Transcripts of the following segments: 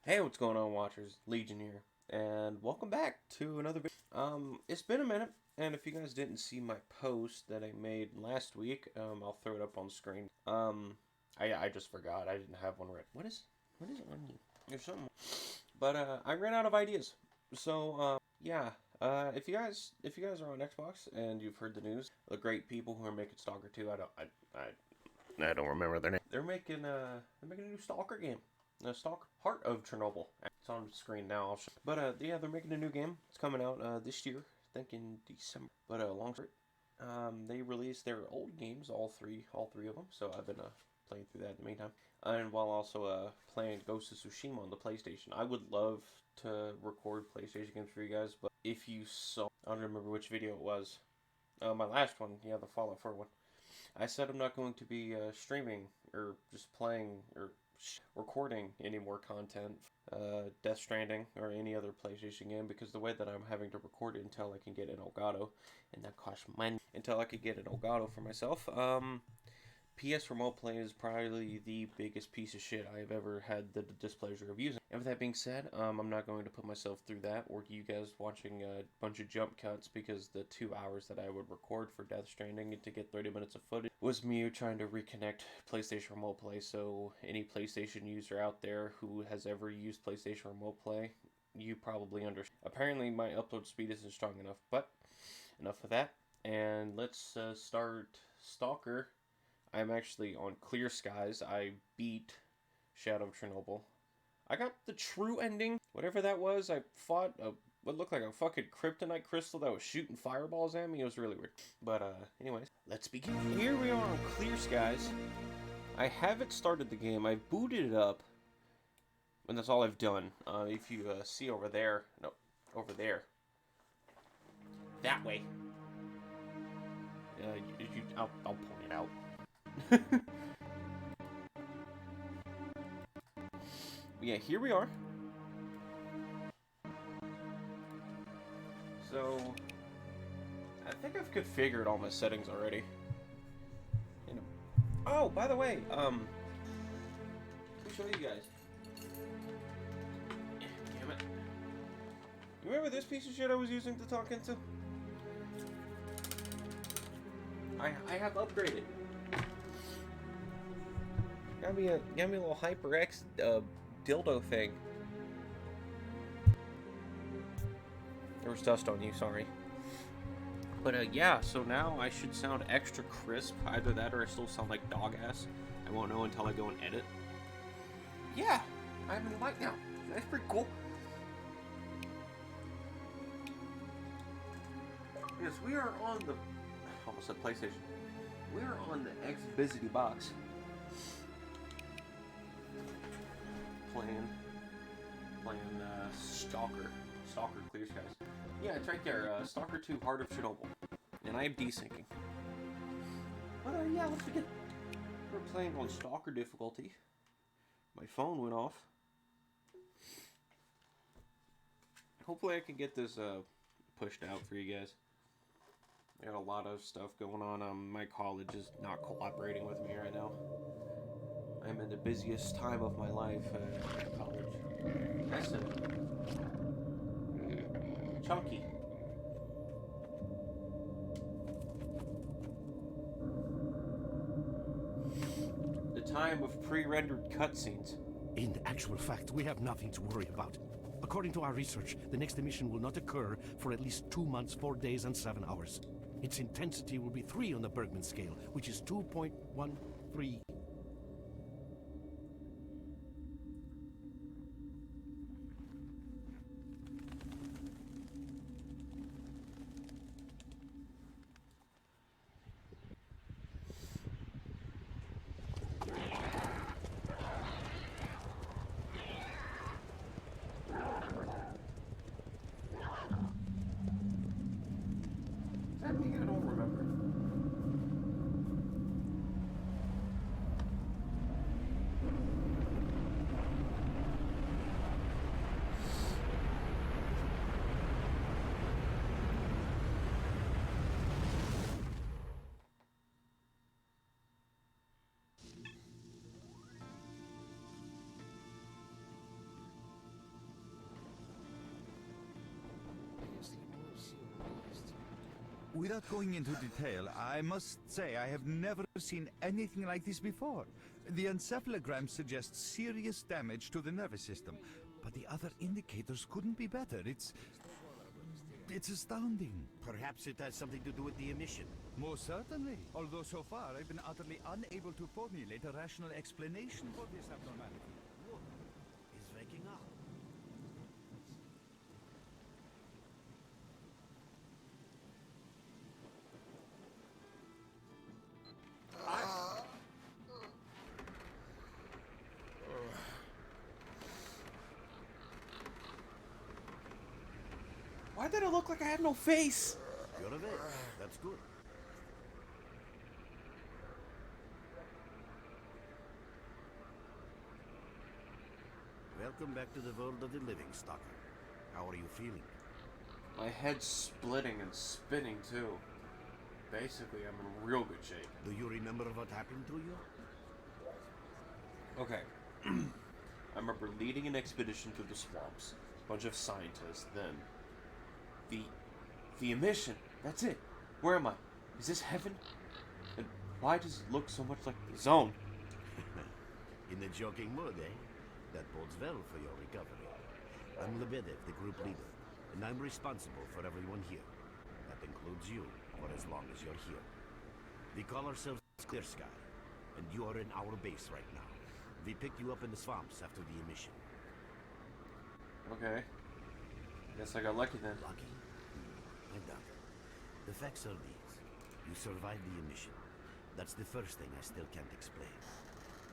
Hey, what's going on, watchers? Legion here, and welcome back to another video. It's been a minute, and if you guys didn't see my post that I made last week, I'll throw it up on screen. I just forgot. I didn't have one ready. What is it on you? There's something. But I ran out of ideas. So yeah. If you guys are on Xbox and you've heard the news, the great people who are making Stalker 2, I don't remember their name. They're making a new Stalker game. Stalker Heart of Chernobyl. It's on screen now. But yeah, they're making a new game. It's coming out this year. I think in December. But long story. They released their old games, all three of them. So I've been playing through that in the meantime, and while also playing Ghost of Tsushima on the PlayStation. I would love to record PlayStation games for you guys, but if you saw, I don't remember which video it was. My last one, yeah, the Fallout 4 one. I said I'm not going to be streaming or just playing or recording any more content, Death Stranding or any other PlayStation game, because the way that I'm having to record it until I can get an Elgato, and that costs money, until I could get an Elgato for myself. PS Remote Play is probably the biggest piece of shit I have ever had the displeasure of using. And with that being said, I'm not going to put myself through that, or you guys watching a bunch of jump cuts, because the 2 hours that I would record for Death Stranding to get 30 minutes of footage was me trying to reconnect PlayStation Remote Play. So any PlayStation user out there who has ever used PlayStation Remote Play, you probably understand. Apparently my upload speed isn't strong enough, but enough of that. And let's start Stalker. I'm actually on clear skies. I beat Shadow of Chernobyl. I got the true ending. Whatever that was, I fought what looked like a fucking kryptonite crystal that was shooting fireballs at me. It was really weird. But anyways, let's begin. Here we are on clear skies. I haven't started the game. I booted it up, and that's all I've done. If you see over there, no, over there, that way. I'll point it out. Yeah, here we are. So, I think I've configured all my settings already. Oh, by the way, let me show you guys. Damn it. You remember this piece of shit I was using to talk into? I have upgraded. Got me a little HyperX dildo thing. There was dust on you, sorry. But yeah, so now I should sound extra crisp. Either that or I still sound like dog ass. I won't know until I go and edit. Yeah, I'm in the mic now. That's pretty cool. Yes, we are on the... almost said PlayStation. We are on the X-Visity box. Playing Stalker. Stalker Clear Skies. Yeah, it's right there. Stalker 2 Heart of Chernobyl. And I am desyncing. But yeah, let's begin. We're playing on Stalker difficulty. My phone went off. Hopefully I can get this pushed out for you guys. I got a lot of stuff going on. My college is not cooperating with me right now. I'm in the busiest time of my life at college. That's it. Chunky. The time of pre-rendered cutscenes. In actual fact, we have nothing to worry about. According to our research, the next emission will not occur for at least 2 months, 4 days, and 7 hours. Its intensity will be 3 on the Bergman scale, which is 2.13. I don't remember. Without going into detail, I must say I have never seen anything like this before. The encephalogram suggests serious damage to the nervous system, but the other indicators couldn't be better. It's astounding. Perhaps it has something to do with the emission. Most certainly. Although so far I've been utterly unable to formulate a rational explanation for this abnormality. Look, he's waking up. Why did it look like I have no face? You're awake. That's good. Welcome back to the world of the living, Stalker. How are you feeling? My head's splitting and spinning too. Basically, I'm in real good shape. Do you remember what happened to you? Okay. I remember leading an expedition through the swamps. A bunch of scientists, then the emission. That's it. Where am I? Is this heaven? And why does it look so much like the zone? In the joking mood, eh? That bodes well for your recovery. I'm Lebedev, the group leader, and I'm responsible for everyone here. That includes you, for as long as you're here. We call ourselves S.T.A.L.K.E.R, and you are in our base right now. We picked you up in the swamps after the emission. Okay. Guess I got lucky then. Lucky? I doubt it. The facts are these. You survived the emission. That's the first thing I still can't explain.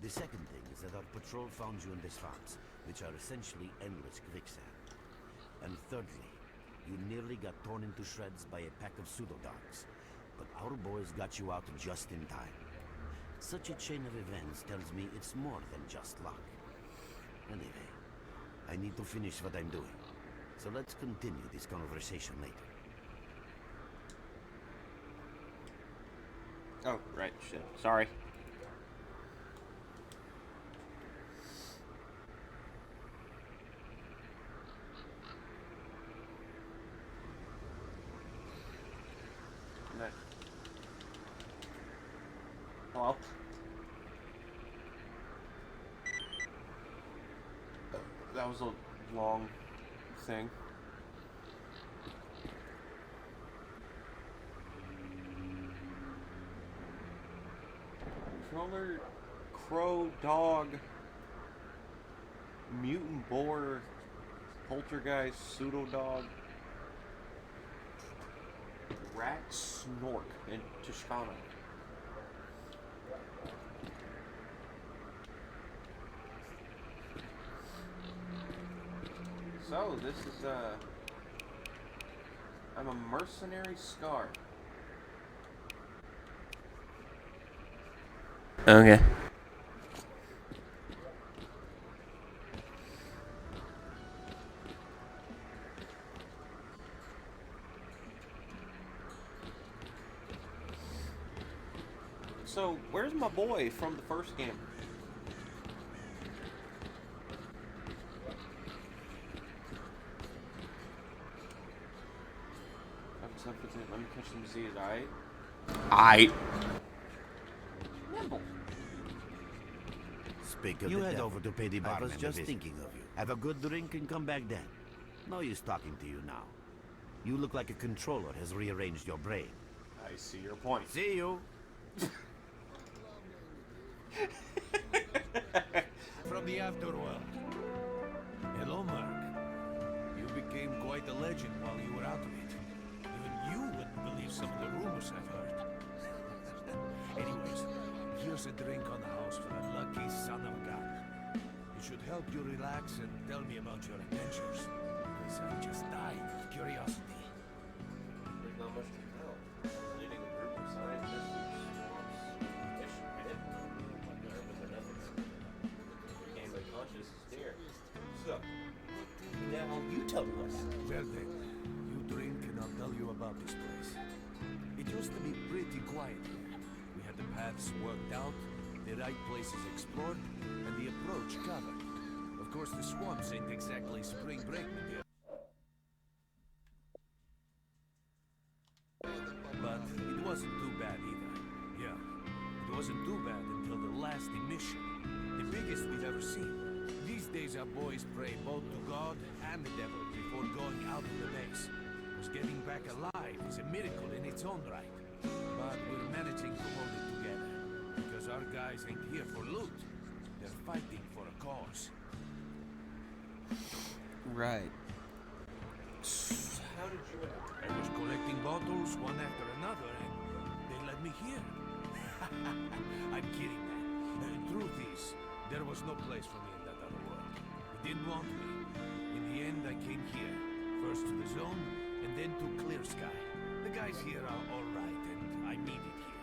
The second thing is that our patrol found you in the swamps, which are essentially endless quicksand. And thirdly, you nearly got torn into shreds by a pack of pseudo-dogs. But our boys got you out just in time. Such a chain of events tells me it's more than just luck. Anyway, I need to finish what I'm doing. So let's continue this conversation later. Oh, right, shit. Sorry. Hello? That was a long thing. Controller, crow, dog, mutant boar, poltergeist, pseudo dog, rat, snork, and Toscano. So, this is, I'm a mercenary scar. Okay. So, where's my boy from the first game? Let me catch some disease, alright? Aight. Nimble. Speak of You the head devil. over to pay the I barman was a just visit. thinking of you. Have a good drink and come back then. No use talking to you now. You look like a controller has rearranged your brain. I see your point. See you. From the afterworld. Hello, Mark. You became quite a legend while you were out of it. Even you wouldn't believe some of the rumors I've heard. Anyways, here's a drink on the house for a lucky son of a gun. It should help you relax and tell me about your adventures. Because I just died of curiosity. There's not much to tell. Leading a group of scientists mission hit. Like I remember nothing. Became unconscious as deer. So, now you tell me what happened. Well then, you drink and I'll tell you about this place. It used to be pretty quiet here. We had the paths worked out, the right places explored, and the approach covered. Of course, the swamps ain't exactly spring break material. wasn't too bad until the last emission. The biggest we've ever seen. These days our boys pray both to God and the devil before going out of the base. Because getting back alive is a miracle in its own right. But we're managing to hold it together. Because our guys ain't here for loot. They're fighting for a cause. Right. How did you end up? I was collecting bottles one after another and they led me here. I'm kidding, man. The truth is, there was no place for me in that other world. They didn't want me. In the end, I came here. First to the zone, and then to S.T.A.L.K.E.R. The guys here are alright, and I need it here.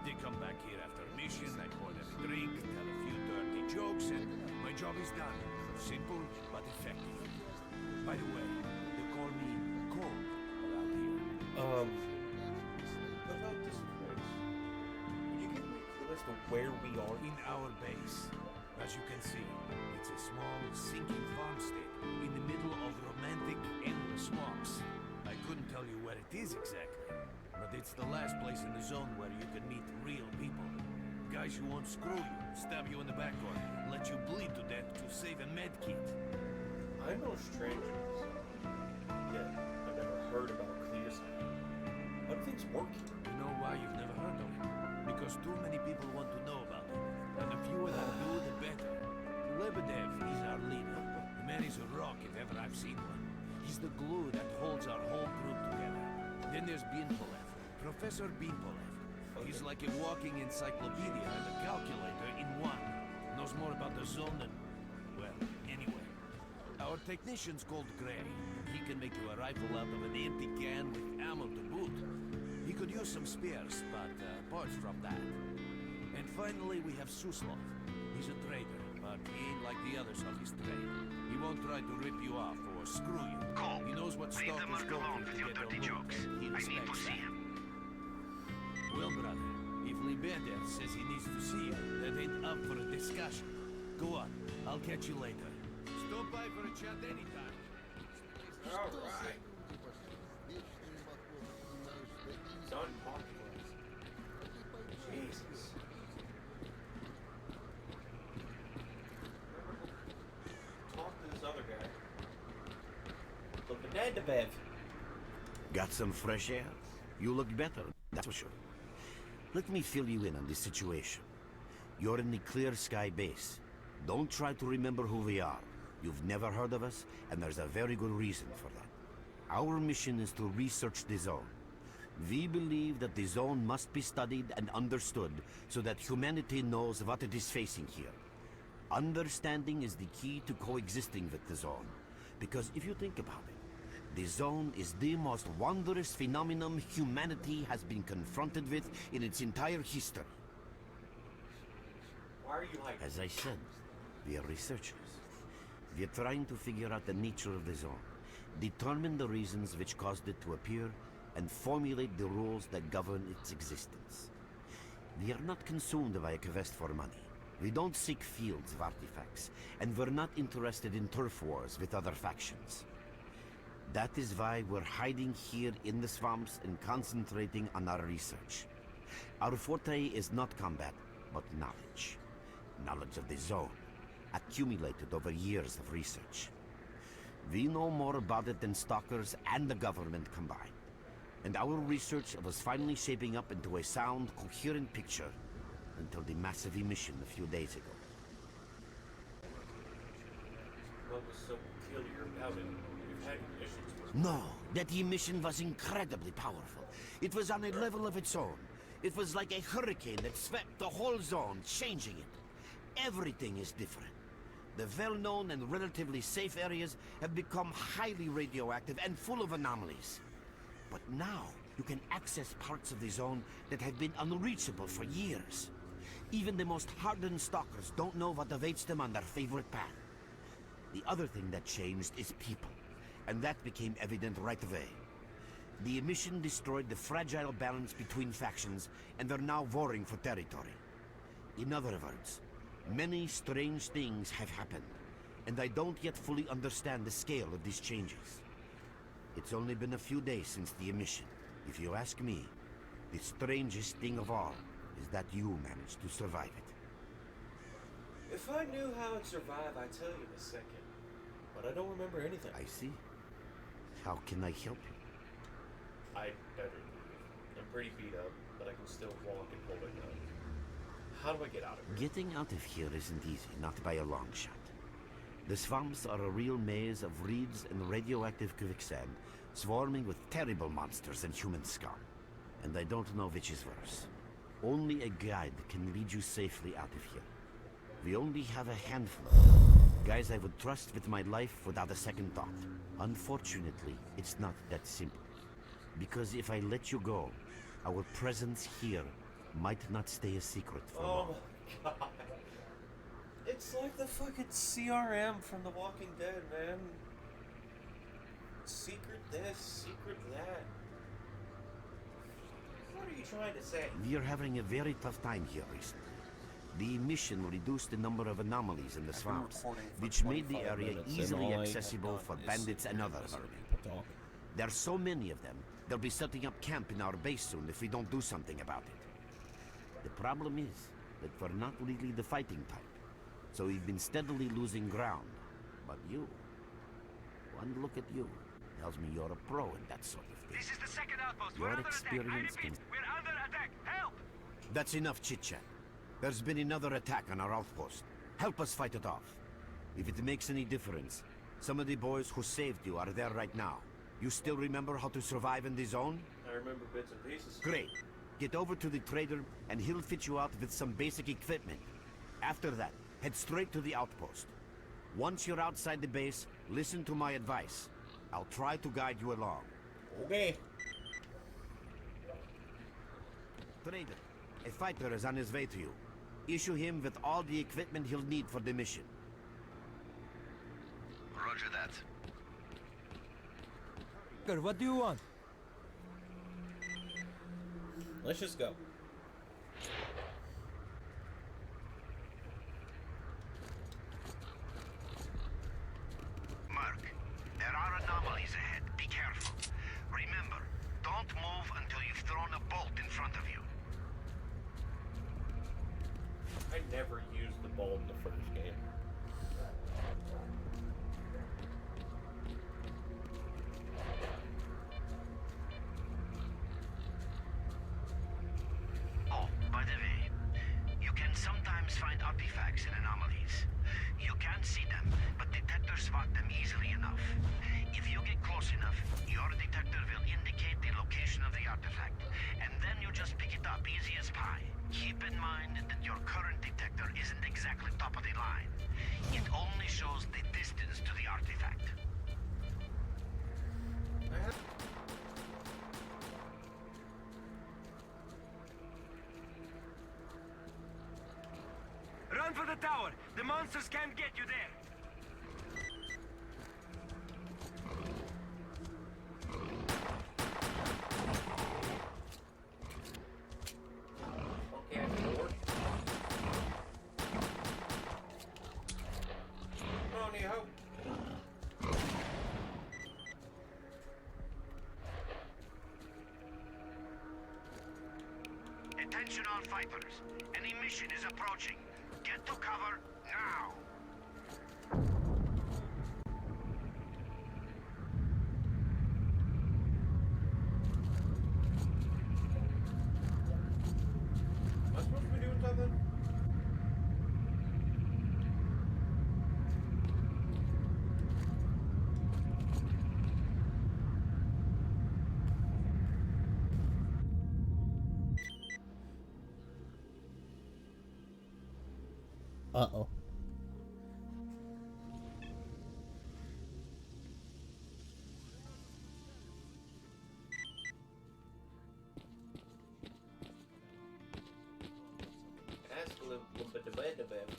They come back here after a mission, I pour them a drink, tell a few dirty jokes, and my job is done. Simple, but effective. By the way, they call me Cold around here. About this place. Would you give me a clue as to where we are? In our base. As you can see, it's a small, sinking farmstead in the middle of romantic, endless swamps. I couldn't tell you where it is exactly, but it's the last place in the zone where you can meet real people. Guys who won't screw you, stab you in the back, or let you bleed to death to save a med kit. I'm no stranger. Yet, I've never heard about S.T.A.L.K.E.R. How do things work here? You know why you've never heard of it? Because too many people want to know about it. And the fewer that do, the better. Lebedev is our leader. The man is a rock if ever I've seen one. He's the glue that holds our whole group together. Then there's Binpolev, Professor Binpolev. He's like a walking encyclopedia and a calculator in one. Knows more about the zone than... well, anyway. Our technician's called Gray. He can make you a rifle out of an empty can with ammo to boot. He could use some spares, but apart from that. And finally, we have Suslov. He's a trader, but he ain't like the others of his trade. He won't try to rip you off or screw you. Cole, He knows what leave the stalkers merc go alone through with to your get their dirty loot, jokes. and he I need to respects see that. him. Well, brother, if Lebedev says he needs to see you, that ain't up for a discussion. Go on, I'll catch you later. Stop by for a chat anytime. All right. Done talking. Jesus. Talk to this other guy. Looking at Bev. Got some fresh air? You look better, that's for sure. Let me fill you in on this situation. You're in the Clear Sky base. Don't try to remember who we are. You've never heard of us, and there's a very good reason for that. Our mission is to research the zone. We believe that the zone must be studied and understood so that humanity knows what it is facing here. Understanding is the key to coexisting with the zone. Because if you think about it, the zone is the most wondrous phenomenon humanity has been confronted with in its entire history. Why are you like As I said, we are researchers. We are trying to figure out the nature of the zone, determine the reasons which caused it to appear, and formulate the rules that govern its existence. We are not consumed by a quest for money. We don't seek fields of artifacts, and we're not interested in turf wars with other factions. That is why we're hiding here in the swamps and concentrating on our research. Our forte is not combat, but knowledge. Knowledge of the zone, accumulated over years of research. We know more about it than stalkers and the government combined. And our research was finally shaping up into a sound, coherent picture until the massive emission a few days ago. what was so peculiar about it? You've had missions with No, that emission was incredibly powerful. It was on a level of its own. It was like a hurricane that swept the whole zone, changing it. Everything is different. The well-known and relatively safe areas have become highly radioactive and full of anomalies. But now, you can access parts of the zone that have been unreachable for years. Even the most hardened stalkers don't know what awaits them on their favorite path. The other thing that changed is people, and that became evident right away. The emission destroyed the fragile balance between factions, and they're now warring for territory. In other words, many strange things have happened, and I don't yet fully understand the scale of these changes. It's only been a few days since the emission. If you ask me, the strangest thing of all is that you managed to survive it. If I knew how I'd survive, I'd tell you in a second. But I don't remember anything. I see. How can I help you? I'd better leave. I'm pretty beat up, but I can still walk and hold a gun. How do I get out of here? Getting out of here isn't easy, not by a long shot. The swamps are a real maze of reeds and radioactive quicksand, swarming with terrible monsters and human scum. And I don't know which is worse. Only a guide can lead you safely out of here. We only have a handful of them. Guys I would trust with my life without a second thought. Unfortunately, it's not that simple. Because if I let you go, our presence here might not stay a secret for long. Oh my god. It's like the fucking CRM from The Walking Dead, man. Secret this, secret that. What are you trying to say? We are having a very tough time here recently. The emission reduced the number of anomalies in the swamps, which made the area easily accessible for bandits and other vermin. There are so many of them, they'll be setting up camp in our base soon if we don't do something about it. The problem is that we're not really the fighting type, so we've been steadily losing ground. But you, one look at you, tells me you're a pro in that sort of thing. This is the second outpost. Your We're under attack. I experience repeat, we're under attack. Help! That's enough chit-chat. There's been another attack on our outpost. Help us fight it off. If it makes any difference, some of the boys who saved you are there right now. You still remember how to survive in the zone? I remember bits and pieces. Great. Get over to the trader and he'll fit you out with some basic equipment. After that, head straight to the outpost. Once you're outside the base, listen to my advice. I'll try to guide you along. Okay. Trader, a fighter is on his way to you. Issue him with all the equipment he'll need for the mission. Roger that. Good, what do you want? Let's just go. Merc, there are anomalies ahead. Be careful. Remember, don't move until you've thrown a bolt in front of you. I never used the bolt in the first game. Oh, by the way, you can sometimes find artifacts in anomalies. You can't see them, but detectors spot them easily enough. If you get close enough, your detector will indicate the location of the artifact, and then you just pick it up easy as pie. Keep in mind that your current detector isn't exactly top of the line. It only shows the distance to the artifact. Run for the tower! The monsters can't get you there! Okay, I can work. Come on, you hope. Attention all fighters. An emission is approaching. Get to cover now. Am I supposed to be doing something? Uh-oh. Ask a little bit about it.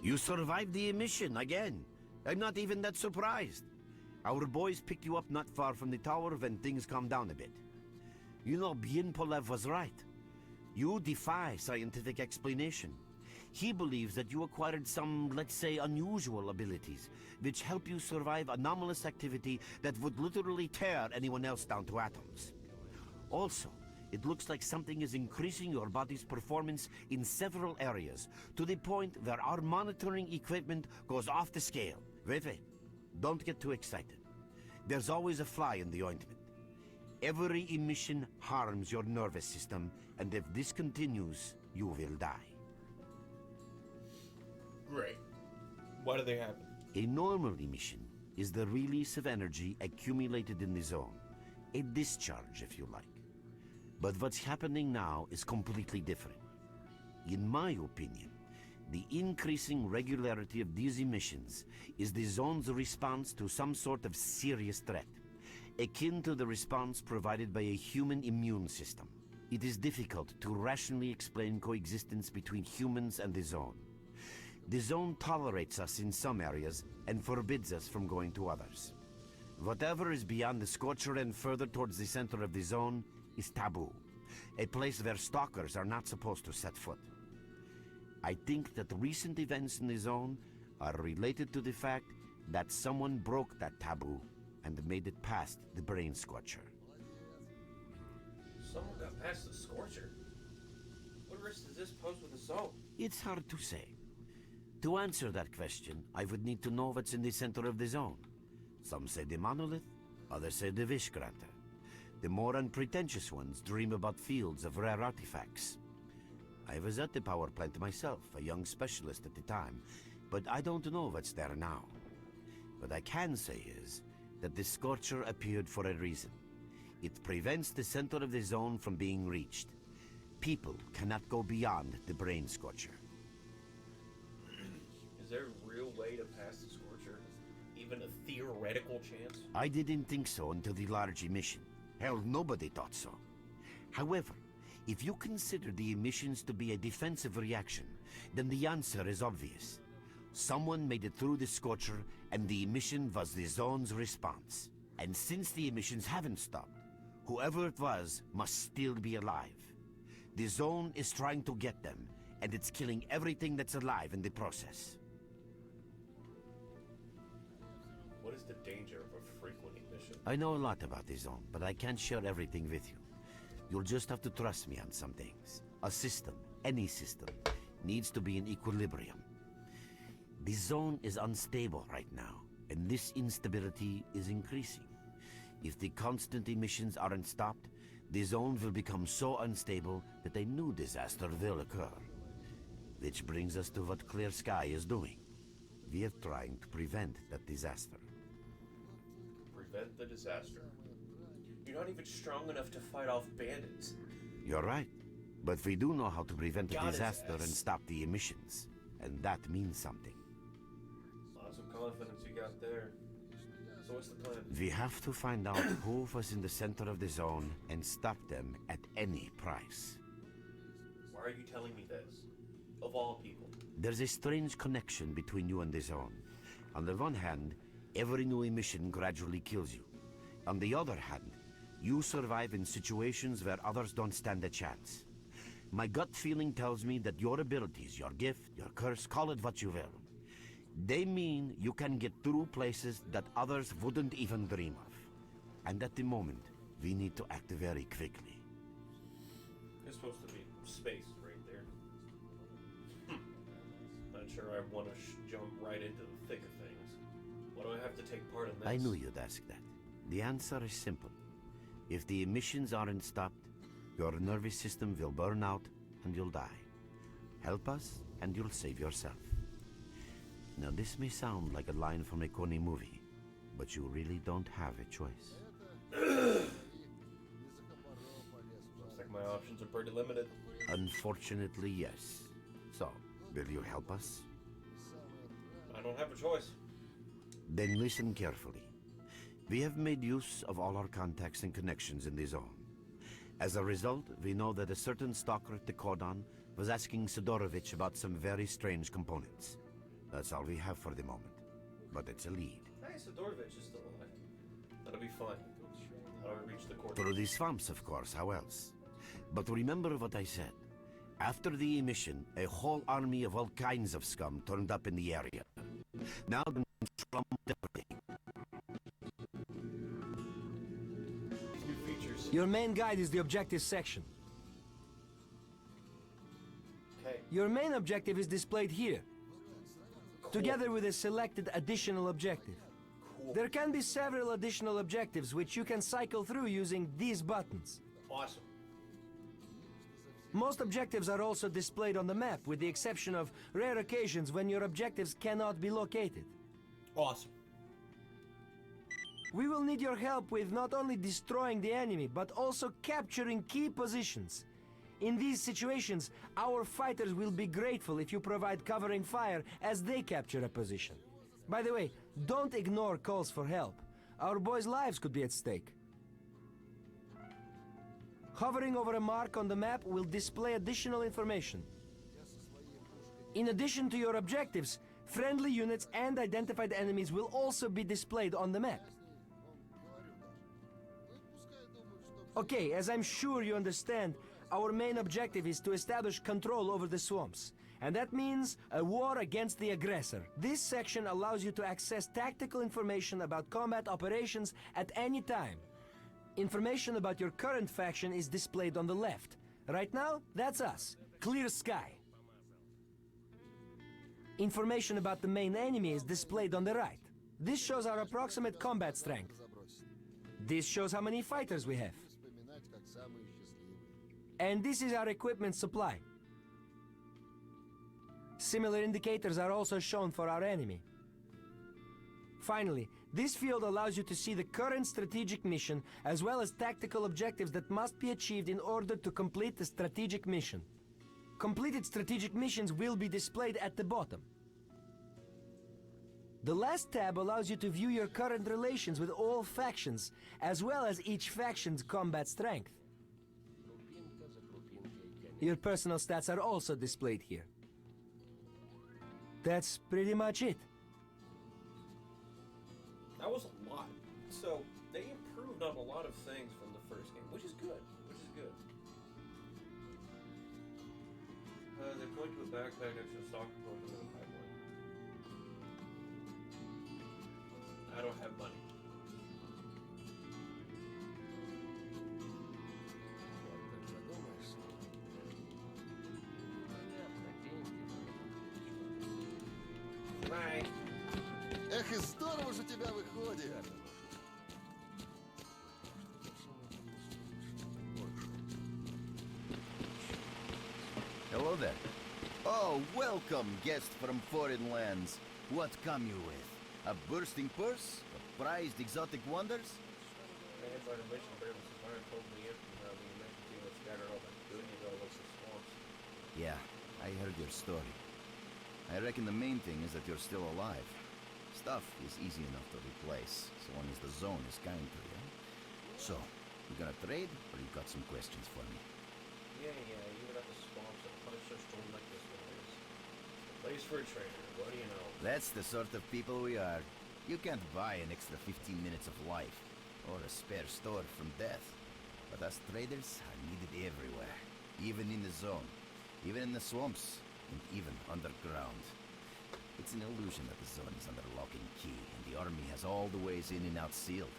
You survived the emission again. I'm not even that surprised. Our boys picked you up not far from the tower when things calmed down a bit. You know, Bien Polev was right. You defy scientific explanation. He believes that you acquired some, let's say, unusual abilities, which help you survive anomalous activity that would literally tear anyone else down to atoms. Also, it looks like something is increasing your body's performance in several areas, to the point where our monitoring equipment goes off the scale. Wait. Don't get too excited. There's always a fly in the ointment. Every emission harms your nervous system, and if this continues, you will die. Great. Why do they happen? A normal emission is the release of energy accumulated in the zone. A discharge, if you like. But what's happening now is completely different. In my opinion, the increasing regularity of these emissions is the zone's response to some sort of serious threat, akin to the response provided by a human immune system. It is difficult to rationally explain coexistence between humans and the zone. The zone tolerates us in some areas and forbids us from going to others. Whatever is beyond the Scorcher and further towards the center of the zone is taboo, a place where stalkers are not supposed to set foot. I think that recent events in the zone are related to the fact that someone broke that taboo and made it past the brain scorcher. Someone got past the Scorcher? What risk does this pose with the zone? It's hard to say. To answer that question, I would need to know what's in the center of the zone. Some say the monolith, others say the wish granter. The more unpretentious ones dream about fields of rare artifacts. I was at the power plant myself, a young specialist at the time, but I don't know what's there now. What I can say is that the Scorcher appeared for a reason. It prevents the center of the zone from being reached. People cannot go beyond the brain scorcher. Is there a real way to pass the Scorcher? Even a theoretical chance? I didn't think so until the large emission. Hell, nobody thought so. However, if you consider the emissions to be a defensive reaction, then the answer is obvious. Someone made it through the Scorcher, and the emission was the zone's response. And since the emissions haven't stopped, whoever it was must still be alive. The zone is trying to get them, and it's killing everything that's alive in the process. What is the danger of a frequent emission? I know a lot about the zone, but I can't share everything with you. You'll just have to trust me on some things. A system, any system, needs to be in equilibrium. The zone is unstable right now, and this instability is increasing. If the constant emissions aren't stopped, the zone will become so unstable that a new disaster will occur. Which brings us to what S.T.A.L.K.E.R is doing. We are trying to prevent that disaster. Prevent the disaster? You're not even strong enough to fight off bandits. You're right, but we do know how to prevent a Got his disaster and ass. stop the emissions, and that means something. Lots of confidence you got there. So what's the plan? We have to find out who was in the center of the zone and stop them at any price. Why are you telling me this? Of all people. There's a strange connection between you and the zone. On the one hand, every new emission gradually kills you. On the other hand, you survive in situations where others don't stand a chance. My gut feeling tells me that your abilities, your gift, your curse, call it what you will, they mean you can get through places that others wouldn't even dream of. And at the moment, we need to act very quickly. It's supposed to be space right there. Not sure I want to jump right into the thick of things. Why do I have to take part in this? I knew you'd ask that. The answer is simple. If the emissions aren't stopped, your nervous system will burn out and you'll die. Help us and you'll save yourself. Now this may sound like a line from a corny movie, but you really don't have a choice. Looks like my options are pretty limited. Unfortunately, yes. So, will you help us? I don't have a choice. Then listen carefully. We have made use of all our contacts and connections in the zone. As a result, we know that a certain stalker at the cordon was asking Sidorovich about some very strange components. That's all we have for the moment. But it's a lead. Hey, Sidorovich is still alive. That'll be fun. How do I reach the court? Through the swamps, of course, how else? But remember what I said. After the emission, a whole army of all kinds of scum turned up in the area. Now they're from everything. New features. Your main guide is the objective section. Okay. Your main objective is displayed here, together with a selected additional objective. Cool. There can be several additional objectives which you can cycle through using these buttons. Awesome. Most objectives are also displayed on the map, with the exception of rare occasions when your objectives cannot be located. Awesome. We will need your help with not only destroying the enemy, but also capturing key positions. In these situations, our fighters will be grateful if you provide covering fire as they capture a position. By the way, don't ignore calls for help. Our boys' lives could be at stake. Hovering over a mark on the map will display additional information. In addition to your objectives, friendly units and identified enemies will also be displayed on the map. Okay, as I'm sure you understand, our main objective is to establish control over the swamps. And that means a war against the aggressor. This section allows you to access tactical information about combat operations at any time. Information about your current faction is displayed on the left. Right now, that's us. Clear sky. Information about the main enemy is displayed on the right. This shows our approximate combat strength. This shows how many fighters we have. And this is our equipment supply. Similar indicators are also shown for our enemy. Finally, this field allows you to see the current strategic mission as well as tactical objectives that must be achieved in order to complete the strategic mission. Completed strategic missions will be displayed at the bottom. The last tab allows you to view your current relations with all factions, as well as each faction's combat strength. Your personal stats are also displayed here. That's pretty much it. That was a lot. So they improved on a lot of things from the first game, which is good. They point to a backpack next to a Stalker going to the pipeline. I don't have money. Bye. Эх, и здорово же у тебя выходит! Hello there. Oh, welcome, guest from foreign lands. What come you with? A bursting purse? A prized exotic wonders? Yeah, I heard your story. I reckon the main thing is that you're still alive. Stuff is easy enough to replace, so long as the zone is kind to you. So, you gonna trade, or you got some questions for me? Yeah, even at the swamps, a place so strong like this one is. A place for a trader, what do you know? That's the sort of people we are. You can't buy an extra 15 minutes of life, or a spare store from death. But us traders are needed everywhere, even in the zone, even in the swamps, and even underground. It's an illusion that the zone is under lock and key, and the army has all the ways in and out sealed.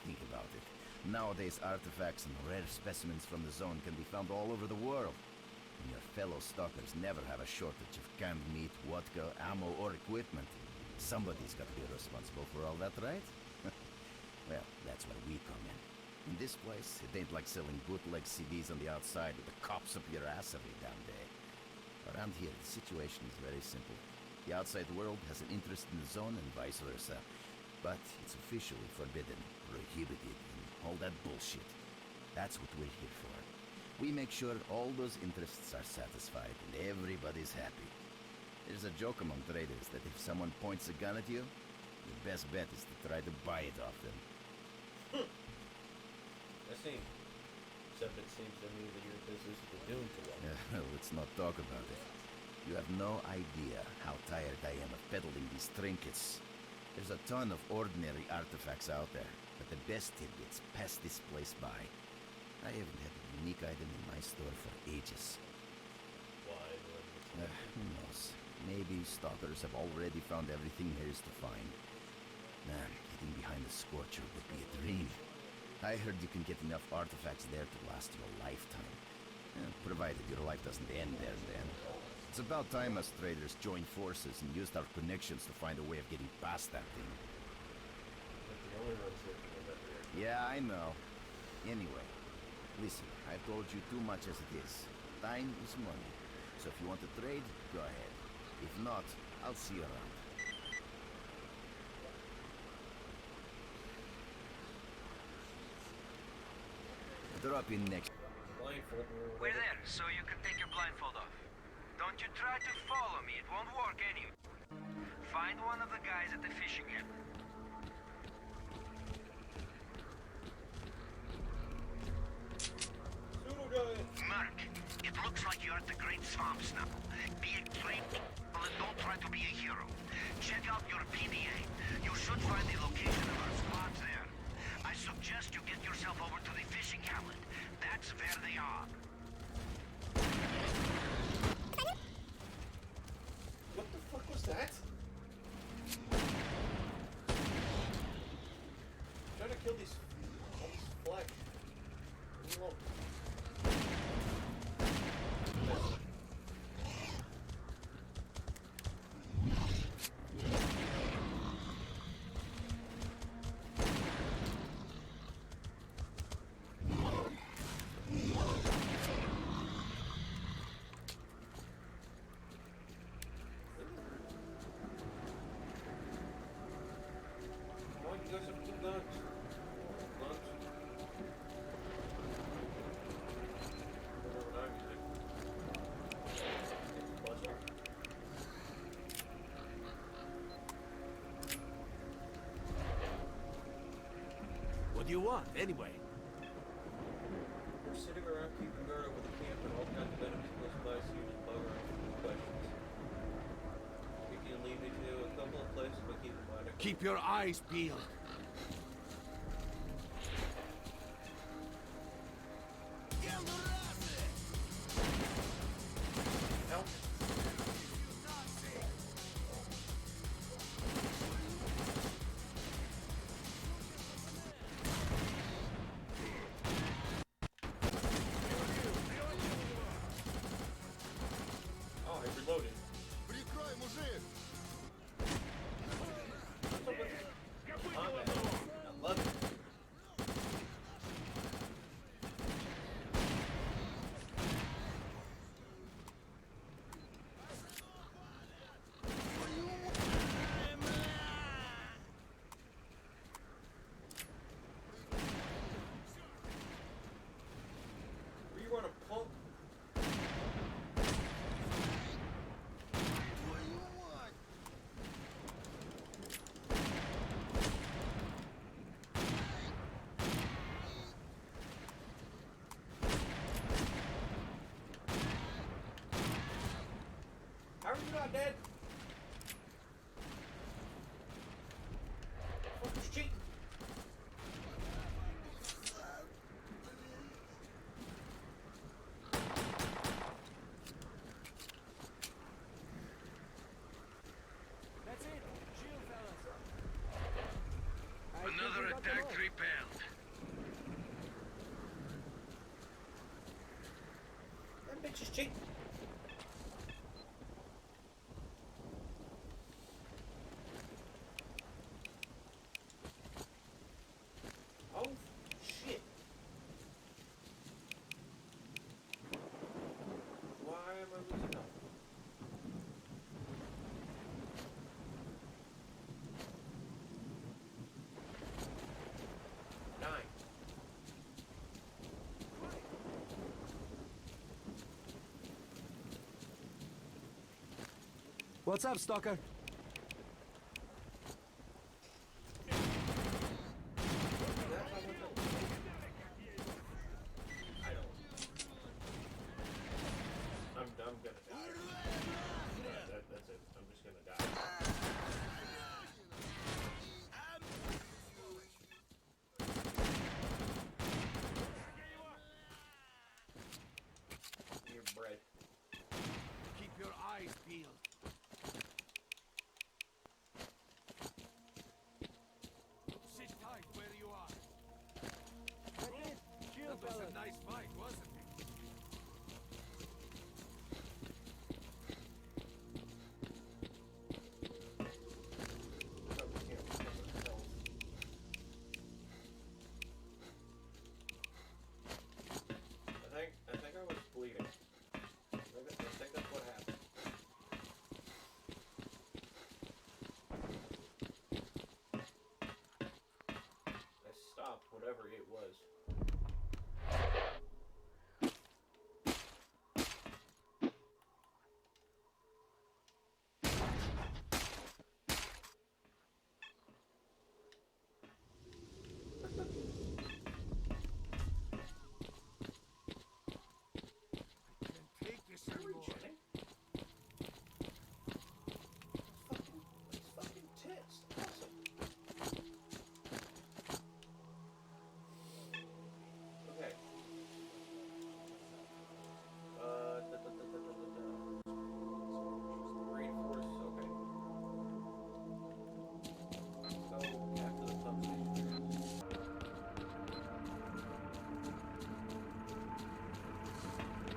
Think about it. Nowadays, artifacts and rare specimens from the zone can be found all over the world. And your fellow stalkers never have a shortage of canned meat, vodka, ammo, or equipment. Somebody's got to be responsible for all that, right? Well, that's where we come in. In this place, it ain't like selling bootleg CDs on the outside with the cops up your ass every damn day. Around here, the situation is very simple. The outside world has an interest in the zone and vice versa. But it's officially forbidden, prohibited, and all that bullshit. That's what we're here for. We make sure all those interests are satisfied and everybody's happy. There's a joke among traders that if someone points a gun at you, your best bet is to try to buy it off them. I see. Except it seems to me that your business is doomed to one. Let's not talk about it. You have no idea how tired I am of peddling these trinkets. There's a ton of ordinary artifacts out there, but the best tidbits pass this place by. I haven't had a unique item in my store for ages. Who knows? Maybe stalkers have already found everything there is to find. Man, getting behind the Scorcher would be a dream. I heard you can get enough artifacts there to last you a lifetime. Provided your life doesn't end there and then. It's about time us traders joined forces and used our connections to find a way of getting past that thing. Yeah, I know. Anyway, listen, I've told you too much as it is. Time is money. So if you want to trade, go ahead. If not, I'll see you around. Drop in next. We're there, so you can take your blindfold off. Don't you try to follow me, it won't work anyway. Find one of the guys at the fishing camp. Merc, it looks like you're at the Great Swamps now. Be a great and don't try to be a hero. Check out your PDA. You should find the location of our squads there. I suggest you get yourself over to the fishing hamlet. That's where they are. What the fuck was that? I'm trying to kill all this flesh. Leave me alone. Why you guys have two guns? Guns? Remember what I'm using. Buzzsaw. What do you want, anyway? We're sitting around keeping guard over the camp and all kinds of enemies close by, so you just bug around with questions. You can lead me to a couple of places, but keep in mind. Keep your eyes peeled. Help. Oh, I reloaded. Прикрой, мужик! I love it. Were you on a pump? Твою мать! How are you not dead? Fucker's cheating. That's it. Chill, fellas. Another attack repelled. That bitch is cheating. Oh, shit. Why am I losing up? Nine. What's up, Stalker? I don't. I'm gonna die. That's it. I'm just gonna die. Your bread. Keep your whatever it was.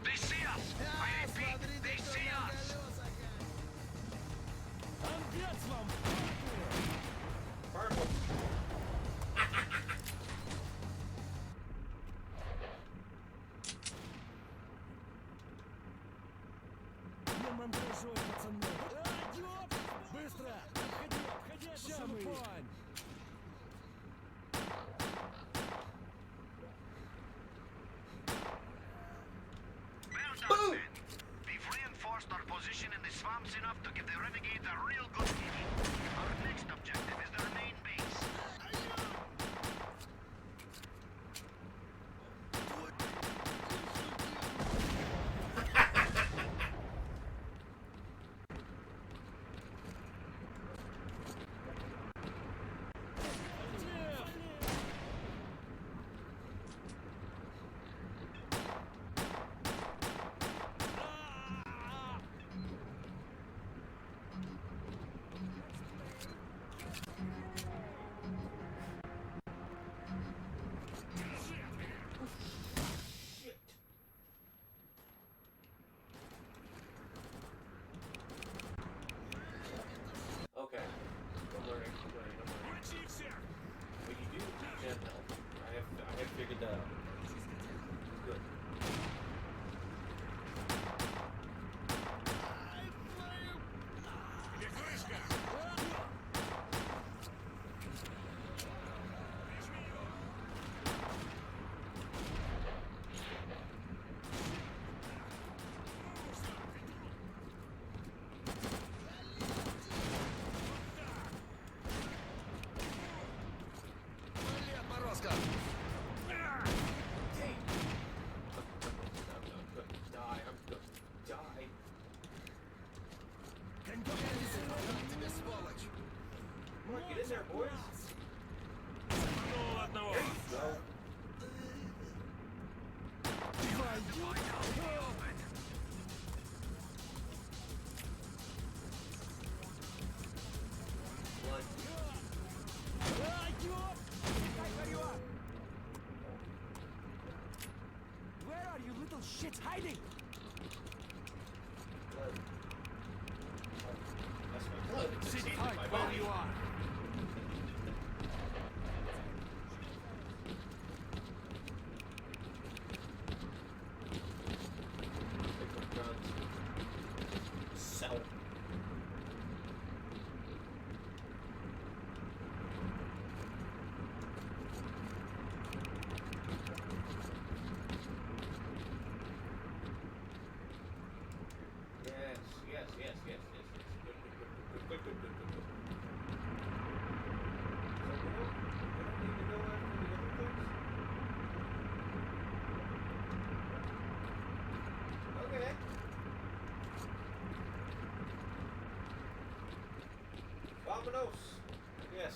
They see us! I repeat, they see us! Purple. Быстро! Обходи, обходи эту шелупонь! Well done, men. We've reinforced our position in the swamps enough to give the renegades a real good beating. Our next objective is their main base. Okay. I'm learning. What you do, you can't help. I have figured that out. Good. Get in there, boys. There you go. Blood. Where are you little shits hiding? Blood. That's my blood. It's Sit in tight my where body. you are. Pick up guns. Sell. Yes. Good. So we don't need to go after the other things? Okay. Vamonos. Yes.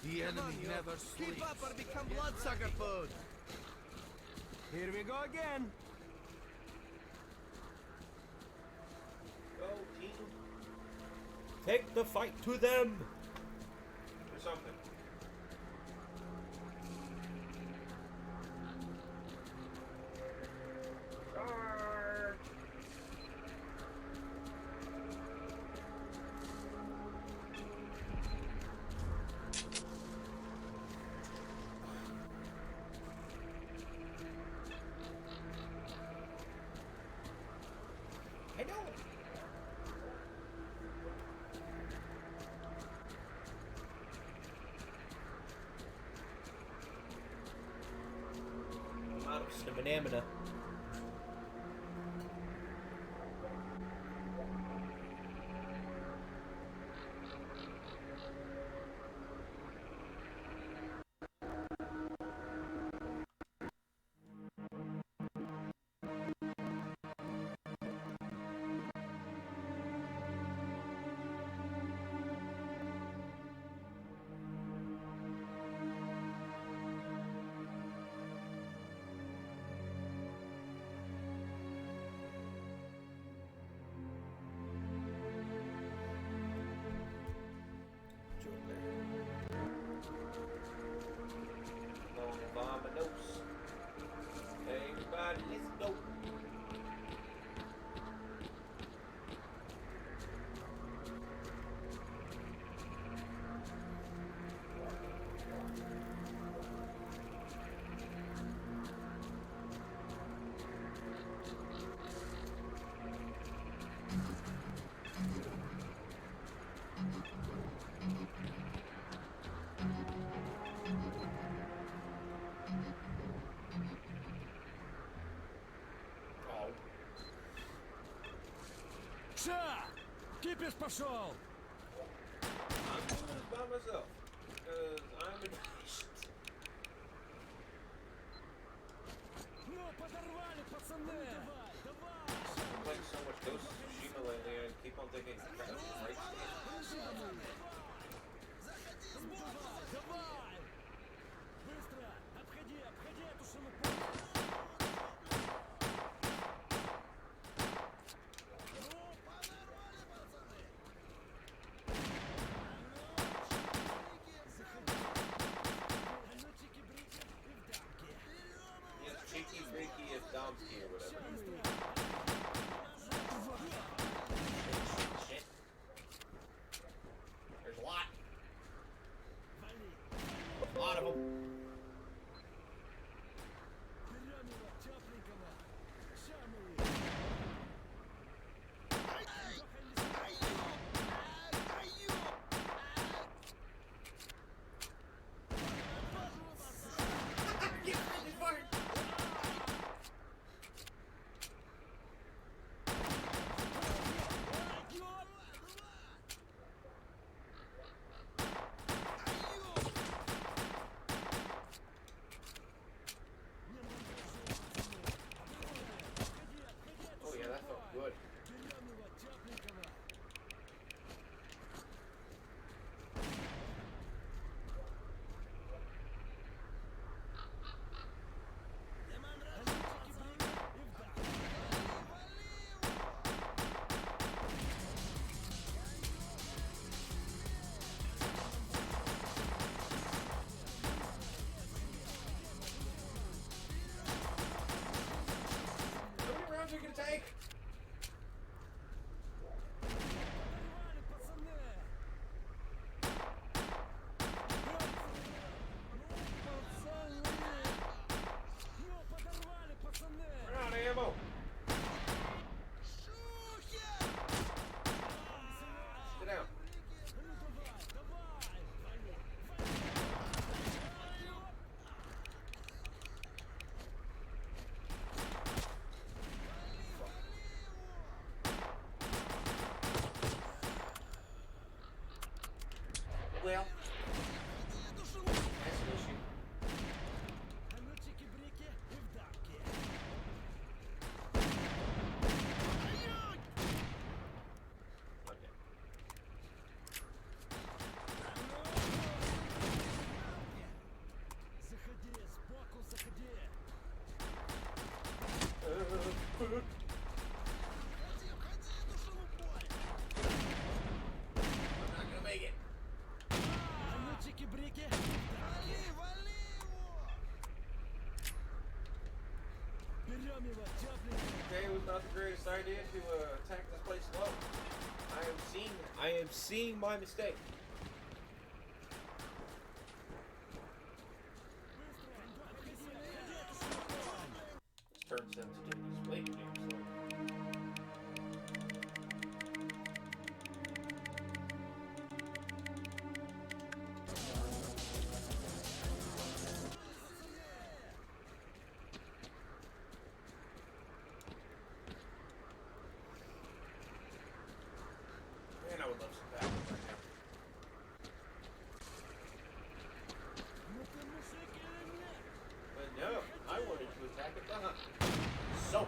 The enemy never sleeps. Keep up or become bloodsucker food. Here we go again. Go, team. Take the fight to them. Or something. Arr. Stamina. Everybody, let's go. Ша! Кипиш пошел! I'm doing this by myself because I'm impatient. Ну, подорвали, пацаны! Давай, давай! I'm playing so much Ghost of Tsushima lately, I keep on thinking, crap, right? Давай! Быстро! Обходи, обходи эту шелупонь! Yeah, cheeky, breaky, if Domsky or whatever. Shit. There's a lot. A lot of them. Oh yeah, that felt good. How many rounds are you gonna take? Run out of ammo. Sit down. Well, that's an issue. Okay. Заходи, сбоку заходи! I'm not gonna make it. А ну чики-брики! Берем его, тепленького! Okay, it was not the greatest idea to attack this place low. I am seeing my mistake. This turn sensitivity is way too damn slow. would love some backup right now. But no, I wanted to attack it behind. So